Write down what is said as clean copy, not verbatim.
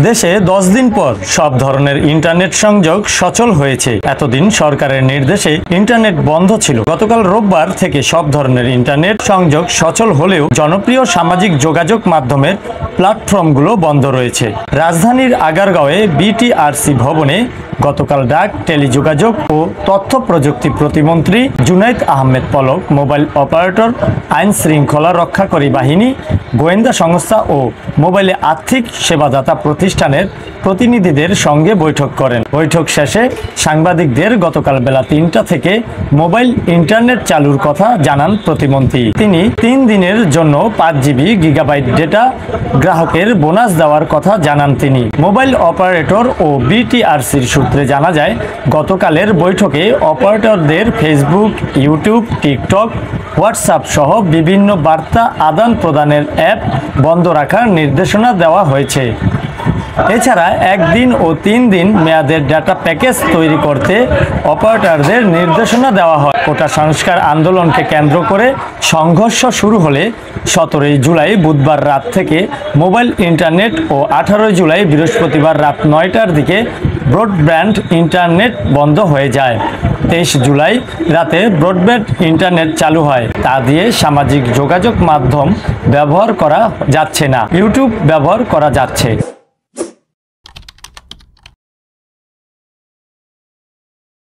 দেশে 10 দিন পর সব ধরনের ইন্টারনেট সংযোগ সচল হয়েছে। এতদিন সরকারের নির্দেশে ইন্টারনেট বন্ধ ছিল। গতকাল রোববার থেকে সব ধরনের ইন্টারনেট সংযোগ সচল হলেও জনপ্রিয় সামাজিক যোগাযোগ মাধ্যমের প্ল্যাটফর্মগুলো বন্ধ রয়েছে। রাজধানীর আগারগাঁওয়ে বিটিআরসি ভবনে গতকাল ডাক, টেলিযোগাযোগ ও তথ্য প্রযুক্তি প্রতিমন্ত্রী জুনাইদ আহমেদ পলক, মোবাইল অপারেটর, আইন শৃঙ্খলা রক্ষাকারী বাহিনী, গোয়েন্দা সংস্থা ও মোবাইলে আর্থিক সেবাদাতা প্রতিষ্ঠানের প্রতিনিধিদের সঙ্গে বৈঠক করেন। বৈঠক শেষে সাংবাদিকদের গতকাল বেলা 3টা থেকে মোবাইল ইন্টারনেট চালুর কথা জানান প্রতিমন্ত্রী। তিনি 3 দিনের জন্য 5 জিবি গিগাবাইট ডেটা গ্রাহকের বোনাস দেওয়ার কথা জানান তিনি। মোবাইল অপারেটর ও বিটিআরসির সূত্রে জানা যায়, গতকালের বৈঠকে অপারেটরদের ফেসবুক, ইউটিউব, টিকটক, হোয়াটসঅ্যাপ সহ বিভিন্ন বার্তা আদান প্রদানের অ্যাপ বন্ধ রাখার নির্দেশনা দেওয়া হয়েছে। এছাড়া 1 দিন ও 3 দিন মেয়াদের ডাটা প্যাকেজ তৈরি করতে অপারেটরদের নির্দেশনা দেওয়া হয়। কোটা সংস্কার আন্দোলনকে কেন্দ্র করে সংঘর্ষ শুরু হলে 17 জুলাই বুধবার রাত থেকে মোবাইল ইন্টারনেট ও 18 জুলাই বৃহস্পতিবার রাত 9টার দিকে ব্রডব্যান্ড ইন্টারনেট বন্ধ হয়ে যায়। 23 জুলাই রাতে ব্রডব্যান্ড ইন্টারনেট চালু হয়। তা দিয়ে সামাজিক যোগাযোগ মাধ্যম ব্যবহার করা যাচ্ছে না, ইউটিউব ব্যবহার করা যাচ্ছে।